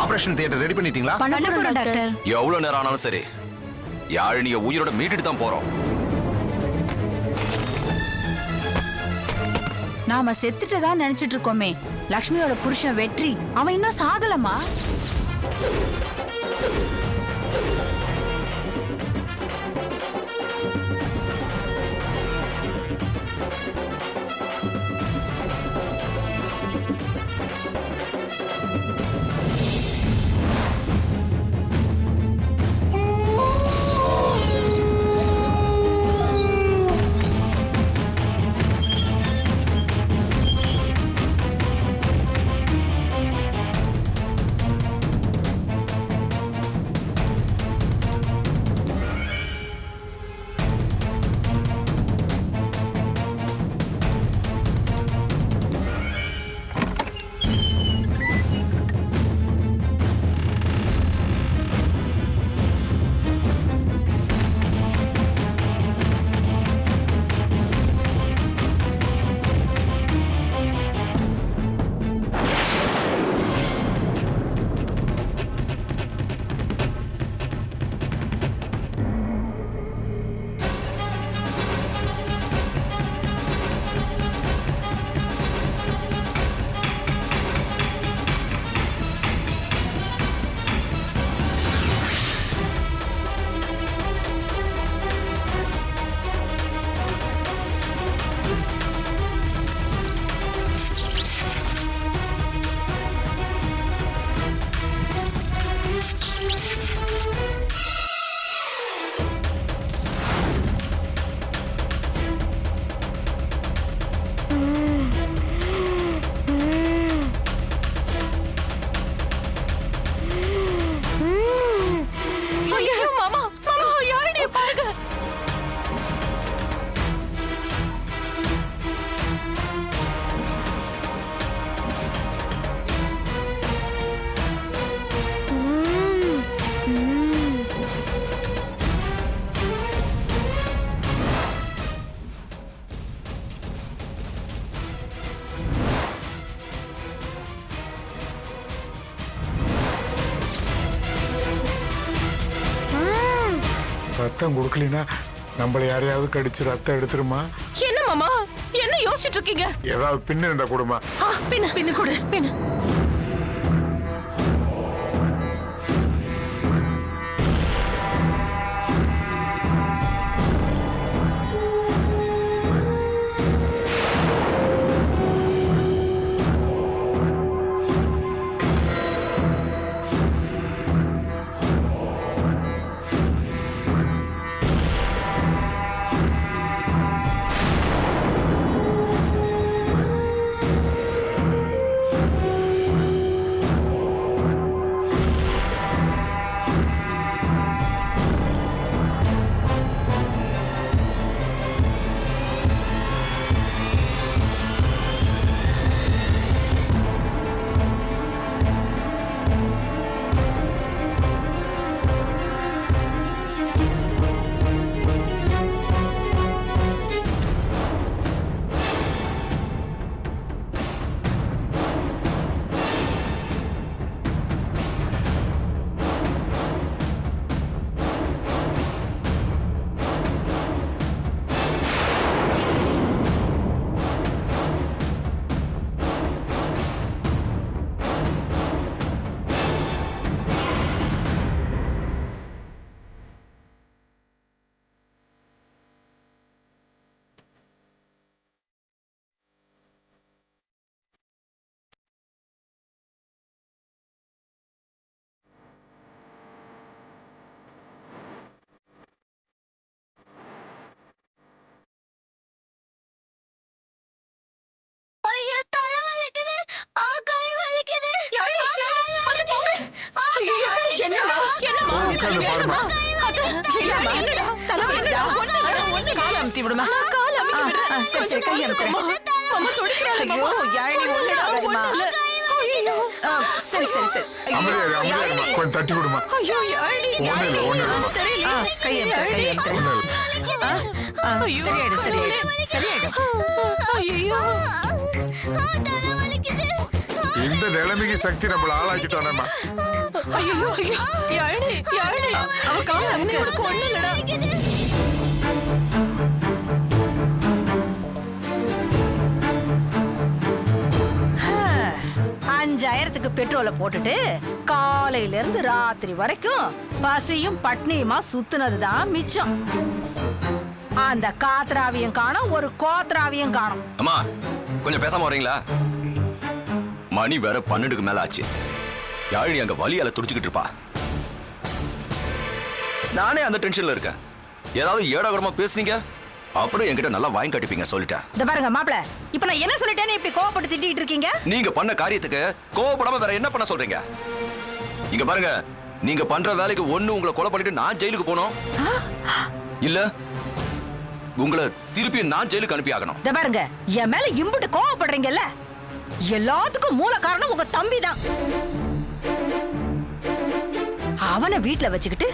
Operation theatre ready பண்ணிட்டீங்களா? பண்ண doctor. எவ்வளவு நேரம் ஆனாலும் சரி யாழினிய உயிரோட மீட்டுட்டு தான் போறோம். நாம செத்துட்டதா நினைச்சிட்டு இருக்கோமே. லக்ஷ்மியோட புருஷன் வெற்றி அவன் இன்னும் சாகலமா? ரத்தம் கொடுக்கலனா நம்மள யாரையாவது கடிச்சு ரத்தம் எடுத்துருமா? என்ன மாமா என்ன யோசிச்சுட்டு இருக்கீங்க? ஏதாவது பின்ன இருந்தா கூடமா? பின்ன கூட பின்ன. கொஞ்சம் தட்டி விடுமா? கையம் ஐயோ, சரியாயிடும். ஐயோ, இந்த நிலைமைக்கு சக்தி நம்மள ஆளாக்கிட்டோம். ஐயோ, ஐயோ, யாழினி, யாழினி, அவ கால் அமுக்கு, உனக்கு ஒண்ணும் இல்லடா. $5000 பெட்ரோலை போட்டுட்டு காலையில இருந்து ராத்திரி வரைக்கும் பசியும் பட்னியுமா சுத்துனதுதான் மிச்சம். அந்த காத்ராவியும் காணோம், ஒரு கோத்ராவியும் காணோம். அம்மா கொஞ்சம் பேசாம வரீங்களா? மணி வேற 12க்கு மேல ஆச்சு. யாழினி அங்க வலியால துடிச்சுக்கிட்டு இருப்பா. நானே அந்த டென்ஷன்ல இருக்கேன். ஏதாவது ஏடாகரமா பேசுனீங்க அப்புறம் என்கிட்ட நல்லா வாங்கி கட்டிப்பீங்க, சொல்லிட்டேன். இந்த பாருங்க மாப்பிள, இப்ப நான் என்ன சொல்லிட்டேன்னு இப்படி கோவப்பட்டு திட்டிட்டு இருக்கீங்க? நீங்க பண்ண காரியத்துக்கு கோவப்படாம வேற என்ன பண்ண சொல்றீங்க? இங்க பாருங்க, நீங்க பண்ற வேலைக்கு ஒண்ணு உங்களை கொலை பண்ணிட்டு நான் ஜெயிலுக்கு போகணும், இல்ல உங்களை திருப்பி நான் ஜெயிலுக்கு அனுப்பி ஆகணும். இந்த பாருங்க, என் மேல இம்புட்டு கோவப்படுறீங்கல்ல, எல்லாத்துக்கும் மூல காரணம் உங்க தம்பி தான். அவனை வீட்டுல வச்சுக்கிட்டு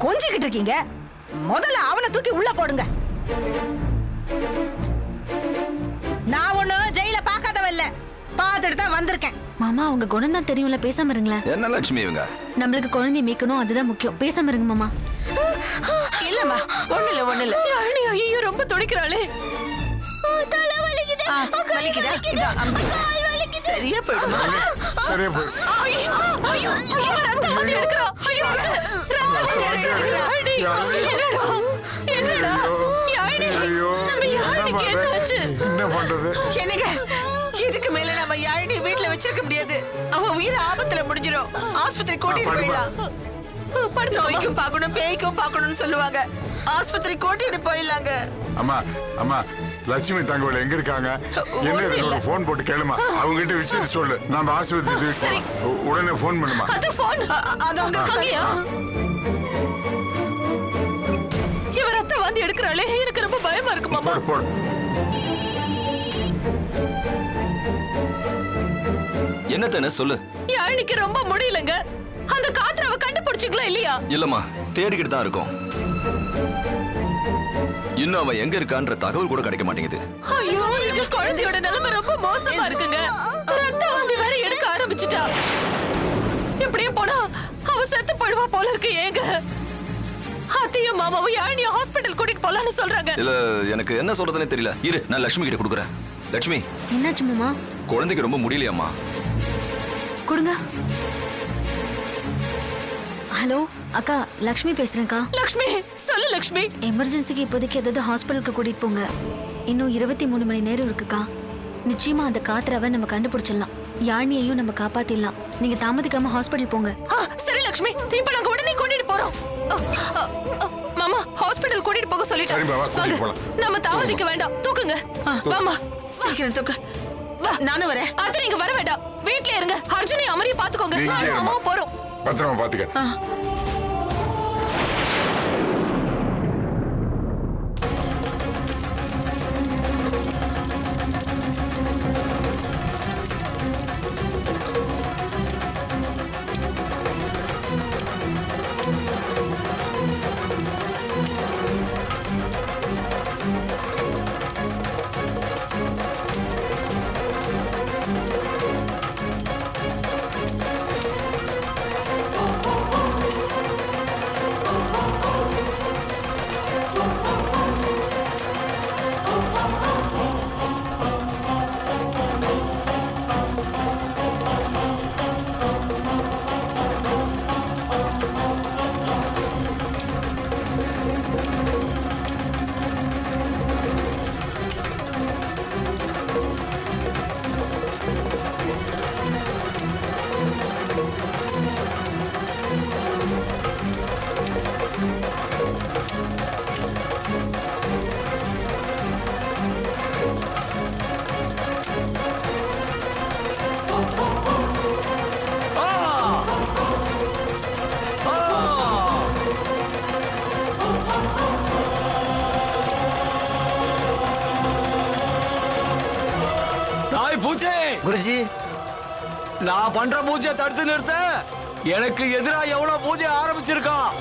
கொஞ்சிக்கிட்டு இருக்கீங்க. முதல்ல அவனை தூக்கி உள்ள போடுங்க. நான் ஒண்ணும் ஜெயில பார்க்காதவ இல்ல, பார்த்துட்டு தான் வந்திருக்கேன். மாமா உங்க குணம் தான் தெரியும்ல, பேசாம இருங்களேன். என்ன லட்சுமி இவங்க? நம்மளுக்கு குழந்தைய மீட்கணும், அதுதான் முக்கியம். பேசாம இருங்க மாமா. இல்லம்மா, ஒண்ணு இல்ல. யாழினி, ஐயோ, ரொம்ப துடிக்கிறாளே. வலிக்குதா? இதா, அமுக்கு. சரியா போயிடுமா? சரியா போய் ஐயோ, ஐயோ, இவன் ரத்தம் வந்து எடுக்கிறா. ஐயோ, ரத்தம் வந்து எடுக்கிறா. யாழினி, என்னடா? என்னடா? யாழினி, ஐயோ, நம்ம யாழினிக்கு என்னாச்சு? என்ன பண்றது? என்னங்க, இதுக்கு மேல நம்ம யாழினி வீட்டுல வச்சிருக்க முடியாது. அவ உயிர் ஆபத்துல முடிஞ்சிரும். ஆஸ்பத்திரி கூட்டிட்டு போயிடலாம். நோய்க்கும் பார்க்கணும், பேய்க்கும் பார்க்கணும்னு சொல்லுவாங்க. ஆஸ்பத்திரி கூட்டிட்டு போயிடலாங்க. அம்மா அம்மா, லட்சுமி தங்கவேல் எங்க இருக்காங்க? என்ன இதுக்கு ஒரு போன் போட்டு கேளுமா, அவங்க கிட்ட விஷயத்தை சொல்லு. நாம ஆஸ்பத்திரி உடனே போன் பண்ணுமா. அது போன், அது அவங்க இருக்காங்கயா. இவ ரத்தம் வந்து எடுக்கிறாளே, எனக்கு ரொம்ப பயமா இருக்கு மாமா. போடு போடு. என்னத்தன சொல்லு. யாழினிக்கு ரொம்ப முடியலங்க. அந்த காத்ராவை கண்டுபிடிச்சிங்களா இல்லையா? இல்லம்மா, தேடிக்கிட்டு தான் இருக்கோம். இன்னும் அவன் எங்க இருக்கான்ற தகவல் கூட கிடைக்க மாட்டேங்குது. ஐயோ, எங்க குழந்தையோட நிலைமை ரொம்ப மோசமா இருக்குங்க. ரத்தம் வந்து வேற எடுக்க ஆரம்பிச்சிட்டா. எப்படியே போனா அவ செத்து போயிடுவா போல இருக்கு. ஏங்க, அத்தையும் மாமாவும் யாழினிய ஹாஸ்பிட்டல் கூட்டிட்டு போலான்னு சொல்றாங்க. இல்ல, எனக்கு என்ன சொல்றதுன்னே தெரியல. இரு, நான் லட்சுமி கிட்ட கொடுக்குறேன். லட்சுமி, என்னாச்சு மாமா? குழந்தைக்கு ரொம்ப முடியலையாம்மா. கொடுங்க. ஹலோ அக்கா, லக்ஷ்மி பேசுறேன்க்கா. லக்ஷ்மி, சொல்லு லக்ஷ்மி. எமர்ஜென்சிக்கு இப்போதைக்கு ஏதாவது ஹாஸ்பிட்டலுக்கு கூட்டிட்டு போங்க. இன்னும் 23 மணி நேரம் இருக்குக்கா. நிச்சயமா அந்த காத்ராவை நம்ம கண்டுபிடிச்சிடலாம். யாழினியையும் நம்ம காப்பாத்திடலாம். நீங்க தாமதிக்காம ஹாஸ்பிட்டல் போங்க. சரி லக்ஷ்மி, இப்ப நாங்க உடனே கூட்டிட்டு போறோம். மாமா, ஹாஸ்பிட்டல் கூட்டிட்டு போக சொல்லிட்டேன். சரி பாவா, கூட்டிட்டு போலாம். நம்ம தாமதிக்க வேண்டாம், தூக்குங்க. வாமா, சீக்கிரம் தூக்கு. வா, நானும் வரேன். அது நீங்க வர வேண்டாம், வீட்ல இருங்க. அர்ஜுனை அமரியை பாத்துக்கோங்க. நீங்க நானும் இருமா. அம்மாவும் போறோம். பத்திரமா பாத்துக்க. பூஜை குருஜி, நான் பண்ற பூஜையை தடுத்து நிறுத்த எனக்கு எதிரா எவ்வளவு பூஜை ஆரம்பிச்சிருக்கான்.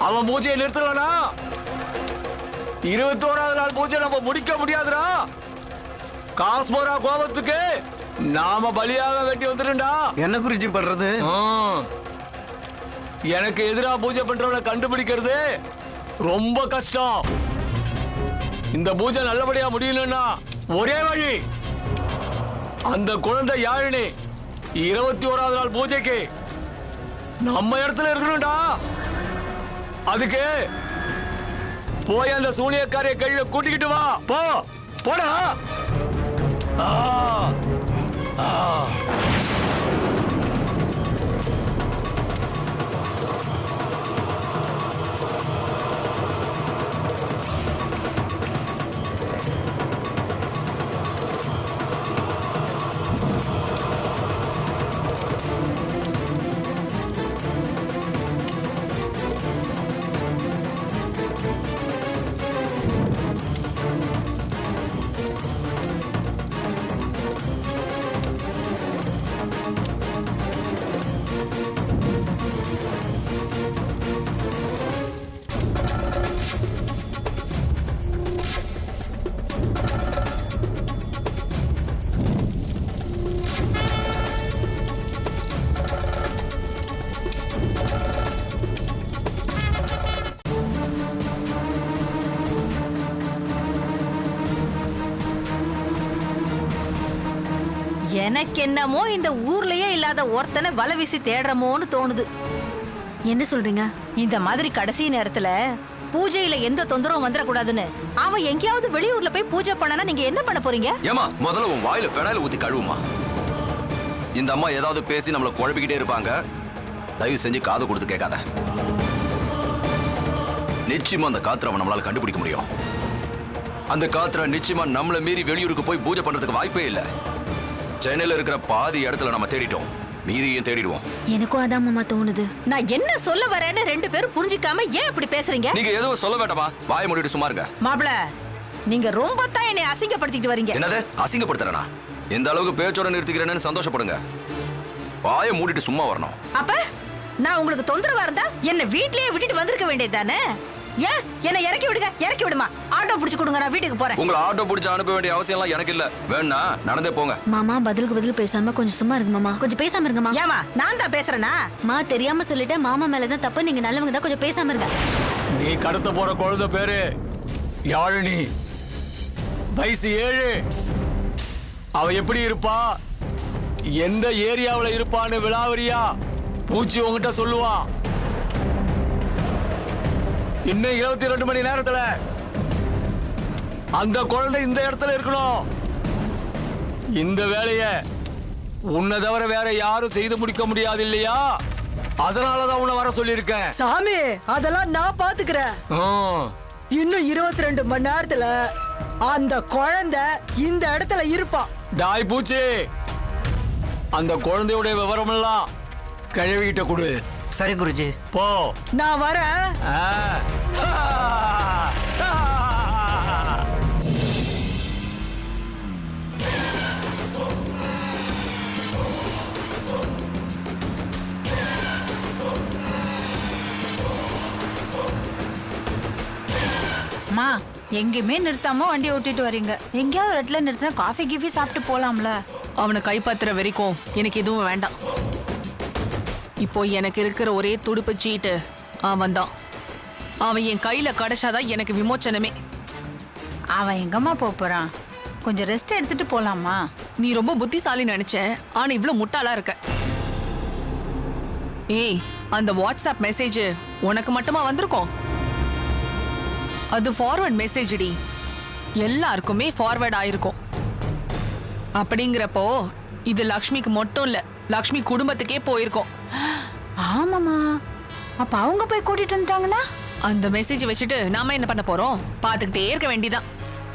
அவன் பூஜையை நிறுத்தலனா 21வது நாள் பூஜை நம்ம முடிக்க முடியாதுடா. காஸ்மோரா கோபத்துக்கு நாம பலியாக வேண்டி வந்துருண்டா. என்ன குருஜி பண்றது? எனக்கு எதிரா பூஜை பண்றவனை கண்டுபிடிக்கிறது ரொம்ப கஷ்டம். இந்த பூஜை நல்லபடியா முடியலன்னா ஒரே வழி, அந்த குழந்தை யாழினி 21வது நாள் பூஜைக்கு நம்ம இடத்துல இருக்கணும்டா. அதுக்கு போய் அந்த சூனியக்காரிய கையில கூட்டிக்கிட்டு வா. போடா. எனக்கு என்னமோ இந்த ஊர்லயே இல்லாத ஒருத்தனை வலை வீசி தேடுறமோன்னு தோணுது. என்ன சொல்றீங்க? இந்த மாதிரி கடைசி நேரத்துல பூஜையில எந்த தொந்தரவும் வந்துடக்கூடாதுன்னு அவன் எங்கேயாவது வெளியூர்ல போய் பூஜை பண்ணனா நீங்க என்ன பண்ண போறீங்க? ஏமா முதல்ல உன் வாயில ஃபெனாயில் ஊத்தி கழுவுமா. இந்த அம்மா ஏதாவது பேசி நம்மள குழப்பிக்கிட்டே இருப்பாங்க. தயவு செஞ்சு காது கொடுத்து கேட்காத. நிச்சயமா அந்த காத்திரவை நம்மளால கண்டுபிடிக்க முடியும். அந்த காத்திர நிச்சயமா நம்மள மீறி வெளியூருக்கு போய் பூஜை பண்றதுக்கு வாய்ப்பே இல்லை. சென்னையில இருக்கிற பாதி இடத்துல நம்ம தேடிட்டோம், மீதியையும் தேடிடுவோம். எனக்கும் அதான் மாமா தோணுது. நான் என்ன சொல்ல வரேன்னு ரெண்டு பேரும் புரிஞ்சுக்காம ஏன் இப்படி பேசுறீங்க? நீங்க எதுவும் சொல்ல வேண்டாமா, வாயை மூடிட்டு சும்மா இருங்க. மாப்ள, நீங்க ரொம்ப தான் என்னை அசிங்கப்படுத்திட்டு வரீங்க. என்னது அசிங்கப்படுத்துறேனா? எந்த அளவுக்கு பேச்சோட நிறுத்திக்கிறேன்னு சந்தோஷப்படுங்க. வாயை மூடிட்டு சும்மா வரணும். அப்ப நான் உங்களுக்கு தொந்தரவா இருந்தா என்ன வீட்லயே விட்டுட்டு வந்திருக்க வேண்டியதுதானே? ஏன் என்ன இறக்கி விடுங்க, இறக்கி விடுமா. ஆட்டோ பிடிச்சு கொடுங்க, நான் வீட்டுக்கு போறேன். உங்களை ஆட்டோ பிடிச்சு அனுப்ப வேண்டிய அவசியம் எல்லாம் எனக்கு இல்ல. வேணா நடந்தே போங்க. மாமா பதிலுக்கு பதில் பேசாம கொஞ்சம் சும்மா இருங்க மாமா. கொஞ்சம் பேசாம இருங்கம்மா. ஏமா நான் தான் பேசுறேனா? மா தெரியாம சொல்லிட்டேன், மாமா மேலதான் தப்பு. நீங்க நல்லவங்க தான், கொஞ்சம் பேசாம இருங்க. நீ கடத்த போற குழந்தை பேரு யாழினி, வயசு 7. அவ எப்படி இருப்பா, எந்த ஏரியாவுல இருப்பான்னு விலாவரியா பூச்சி உங்ககிட்ட சொல்லுவா. இன்னும் 22 மணி நேரத்துல அந்த குழந்தை இந்த இடத்துல இருக்கணும். இந்த வேலைய உன்னை தவிர வேற யாரும் செய்து முடிக்க முடியாது இல்லையா? அதனாலதான் உன்னை வர சொல்லியிருக்கேன். சாமி, அதெல்லாம் நான் பாத்துக்கிறேன். இன்னும் 22 மணி நேரத்துல அந்த குழந்தை இந்த இடத்துல இருப்பா. டாய் பூச்சி, அந்த குழந்தையுடைய விவரம் எல்லாம் கிழவிகிட்ட கொடு. சரி குருஜி. போ. நான் வரேன். அம்மா, எங்கேயுமே நிறுத்தாம வண்டி ஓட்டிட்டு வரீங்க. எங்கேயாவது ஒரு இடத்துல நிறுத்தினா காஃபி கிஃபி சாப்பிட்டு போலாம்ல. அவனை கைப்பற்றுற வரைக்கும் எனக்கு எதுவும் வேண்டாம். இப்போ எனக்கு இருக்கிற ஒரே துடுப்பு சீட்டு அவன் தான். அவன் என் கையில கிடைச்சாதான் எனக்கு விமோச்சனமே. அவன் எங்கம்மா போறான்? கொஞ்சம் ரெஸ்ட் எடுத்துட்டு போலாமா? நீ ரொம்ப புத்திசாலி நினைச்சேன், ஆனா இவ்வளவு முட்டாளா இருக்க. ஏய், அந்த வாட்ஸ்அப் மெசேஜ் உனக்கு மட்டுமா வந்திருக்கும்? அது ஃபார்வர்ட் மெசேஜ் டி, எல்லாருக்குமே ஃபார்வர்ட் ஆயிருக்கும். அப்படிங்கிறப்போ இது லக்ஷ்மிக்கு மட்டும் இல்ல, லக்ஷ்மி குடும்பத்துக்கே போயிருக்கும். ஆமாமா, அப்ப அவங்க போய் கூட்டிட்டு வந்துட்டாங்கன்னா அந்த மெசேஜ் வச்சுட்டு நாம என்ன பண்ண போறோம்? பாத்துக்கிட்டே இருக்க வேண்டிதான்.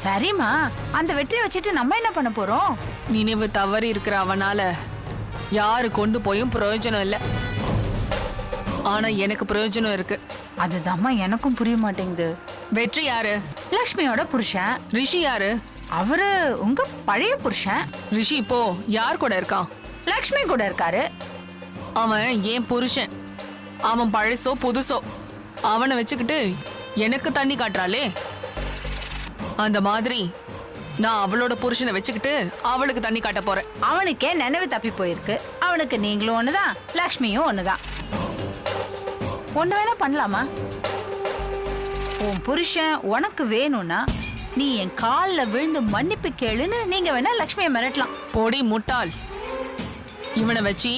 சரிம்மா, அந்த வெற்றியை வச்சுட்டு நம்ம என்ன பண்ண போறோம்? நினைவு தவறி இருக்கிற அவனால யாரு கொண்டு போயும் பிரயோஜனம் இல்ல. ஆனா எனக்கு பிரயோஜனம் இருக்கு. அதுதாம்மா எனக்கும் புரிய மாட்டேங்குது. வெற்றி யாரு? லக்ஷ்மியோட புருஷன். ரிஷி யாரு? அவரு உங்க பழைய புருஷன். ரிஷி இப்போ யார் கூட இருக்கான்? லக்ஷ்மி கூட இருக்காரு. அவன் ஏன் புருஷன். அவன் பழசோ புதுசோ, அவனை வச்சுக்கிட்டு எனக்கு தண்ணி காட்டுறாளே. அந்த மாதிரி நான் அவளோட புருஷனை வச்சுக்கிட்டு அவளுக்கு தண்ணி காட்ட போறேன். அவனுக்கே நினைவு தப்பி போயிருக்கு. அவனுக்கு நீங்களும் ஒண்ணுதான், லக்ஷ்மியும் ஒண்ணுதான். ஒண்ணு வேணா பண்ணலாமா? உன் புருஷன் உனக்கு வேணும்னா நீ என் காலில் விழுந்து மன்னிப்பு கேளுன்னு நீங்க வேணா லக்ஷ்மியை மிரட்டலாம். பொடி முட்டாள், இவனை வச்சு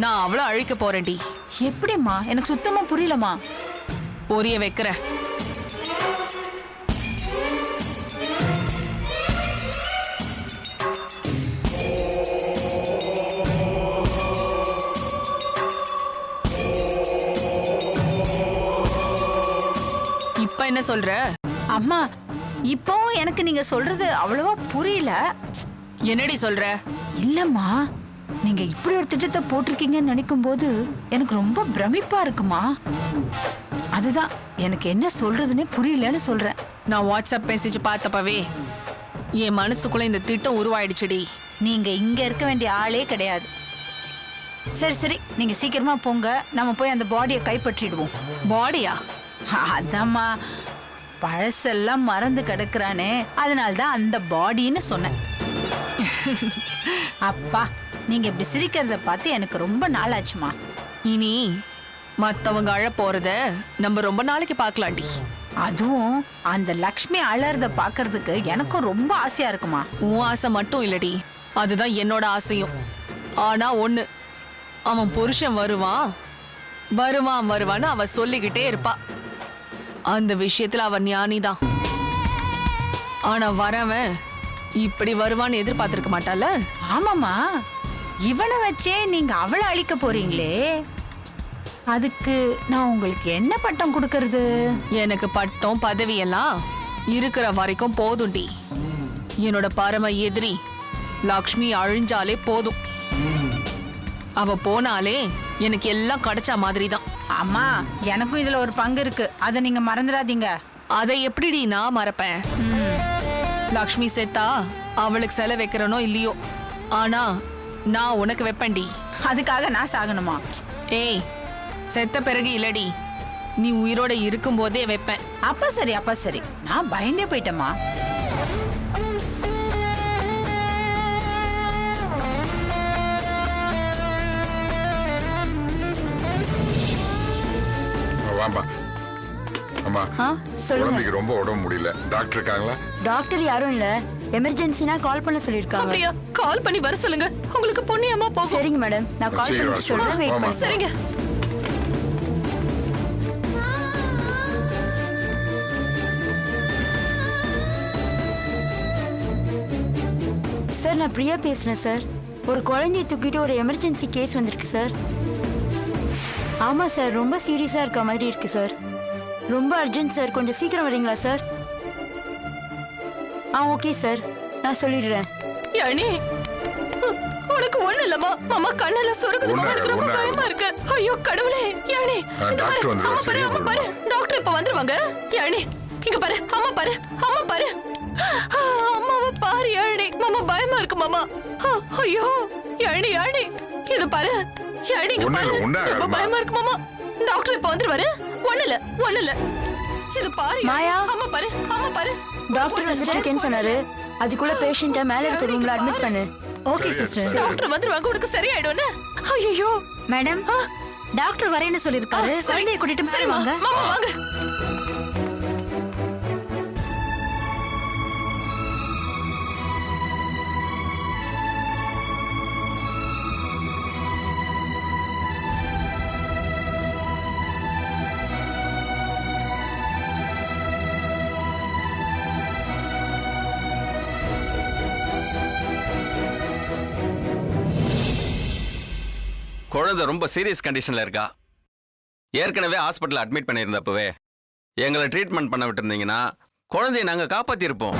நான் அவளை அழிக்க போறேன்டி. எப்படிம்மா? எனக்கு சுத்தமா புரியலம்மா. பொரிய வைக்கிறேன். இப்ப என்ன சொல்ற? அம்மா, இப்போ எனக்கு நீங்க சொல்றது அவ்வளவா புரியல. என்னடி சொல்ற? இல்லம்மா, நீங்க இப்படி ஒரு திட்டத்தை போட்டிருக்கீங்கன்னு நினைக்கும் போது எனக்கு ரொம்ப பிரமிப்பா இருக்குமா. அதுதான் எனக்கு என்ன சொல்றதுன்னே புரியலன்னு சொல்றேன். நான் வாட்ஸ்அப் மெசேஜ் பார்த்தப்பவே என் மனசுக்குள்ள இந்த திட்டம் உருவாயிடுச்சுடி. நீங்க இங்க இருக்க வேண்டிய ஆளே கிடையாது. சரி சரி, நீங்க சீக்கிரமா போங்க. நம்ம போய் அந்த பாடியை கைப்பற்றிடுவோம். பாடியா? அதாம்மா, பழசெல்லாம் மறந்து கிடக்குறானே, அதனால்தான் அந்த பாடின்னு சொன்னேன். அப்பா, நீங்க இப்படி சிரிக்கிறத பார்த்து எனக்கு ரொம்ப நாள் ஆச்சுமா. இனி மத்தவங்க அழ போறத நம்ம ரொம்ப நாளைக்கு பார்க்கலாண்டி. அதுவும் அந்த லக்ஷ்மி அழறத பாக்குறதுக்கு எனக்கும் ரொம்ப ஆசையா இருக்குமா. உன் ஆசை மட்டும் இல்லடி, அதுதான் என்னோட ஆசையும். ஆனா ஒண்ணு, அவன் புருஷன் வருவான் வருவான் வருவான்னு அவ சொல்லிக்கிட்டே இருப்பா. அந்த விஷயத்துல அவன் ஞானிதான். ஆனா வரவன் இப்படி வருவான்னு எதிர்பார்த்திருக்க மாட்டால. ஆமாமா, இவனை வச்சே நீங்க அவளை அழிக்க போறீங்களே, அதுக்கு நான் உங்களுக்கு என்ன பட்டம் கொடுக்கறது? எனக்கு பட்டம் பதவி எல்லாம் இருக்கிற வரைக்கும் போதும்டி. என்னோட பரம எதிரி லக்ஷ்மி அழிஞ்சாலே போதும். அவ போனாலே எனக்கு எல்லாம் கிடைச்ச மாதிரி தான். அம்மா, எனக்கும் இதுல ஒரு பங்கு இருக்கு, அதை நீங்க மறந்துடாதீங்க. அதை எப்படிடி நான் மறப்பேன்? லக்ஷ்மி செத்தா அவளுக்கு செலை வைக்கிறனோ இல்லையோ, ஆனா நான் உனக்கு வைப்பேன்டி. அதுக்காக நான் சாகணுமா? ஏய், செத்த பிறகு இல்லடி, நீ உயிரோட இருக்கும் போதே வைப்பேன். அப்ப சரி, அப்ப சரி, நான் பயந்தே போயிட்டேமா. வாமா. அம்மா, சொல்லுங்க. குழந்தைக்கு ரொம்ப உடம்பு முடியல. டாக்டர் இருக்காங்களா? டாக்டர் யாரும் இல்ல, எமர்ஜென்சினா கால் பண்ண சொல்லிருக்காங்க. அப்படியா? கால் பண்ணி வர சொல்லுங்க, உங்களுக்கு பொண்ணியம்மா போகும். சரிங்க மேடம், நான் கால் சீக்கிரம் பண்ணி வர சொல்றேன். சொல்லுங்க. வெயிட் ஆமா. பண்ணுங்க. சரிங்க. சார், நான் பிரியா பேசுறேன் சார். ஒரு குழந்தையை தூக்கிட்டு ஒரு எமர்ஜென்சி கேஸ் வந்திருக்கு சார். ஆமா சார், ரொம்ப சீரியஸா இருக்க மாதிரி இருக்கு சார். ரொம்ப அர்ஜென்ட் சார், கொஞ்சம் சீக்கிரம் வரீங்களா சார்? ஓகே சார், நான் சொல்லிடுறேன். யானி, உனக்கு ஒண்ணு இல்லம்மா. மாமா கண்ணல சொருகுது. ஒண்ணும் எனக்கு ரொம்ப ஆகாது, பயமா இருக்கு. ஐயோ கடவுளே. யானி, இந்த பாரு, டாக்டர் வந்துருவாரு, அம்மா பாரு, சரியா அம்மா பாரு, போயிடும். டாக்டர் இப்ப வந்துருவாங்க. யானி, இங்க பாரு, அம்மா பாரு, அம்மா பாரு. அம்மாவை பாரு யானி, மாமா பயமா இருக்கு மாமா. ஐயோ யானி, யானி இது பாரு. யானி, இங்க ஒண்ணும் பாரு, இல்ல, ஒண்ணும் ரொம்ப ஆகாதும்மா. பயமா இருக்கு மாமா. டாக்டர் இப்ப வந்துருவாரு. ஒண்ணு இல்ல, ஒண்ணு இல்ல. இது பாரு மாயா. அம்மா பாரு, அம்மா பாரு. டாக்டர் வந்துட்டு இருக்கேன்னு சொன்னாரு. அதுக்குள்ள பேஷண்ட்டை மேல இருக்க ரூம்ல அட்மிட் பண்ணு. ஓகே சரி, சிஸ்டர். சரி. டாக்டர் வந்துருவாங்க, உனக்கு சரியாயிடும்னு. ஐயோ மேடம், டாக்டர் வரேன்னு சொல்லிருக்காரு. குழந்தையை கூட்டிட்டு மேலே சரி வாங்க. மாமா வாங்க. குழந்தை ரொம்ப சீரியஸ் கண்டிஷன்ல இருக்கா. ஏற்கனவே ஹாஸ்பிட்டல் அட்மிட் பண்ணியிருந்தப்பவே எங்களை ட்ரீட்மெண்ட் பண்ண விட்டுருந்தீங்கன்னா குழந்தைய நாங்க காப்பாத்திருப்போம்.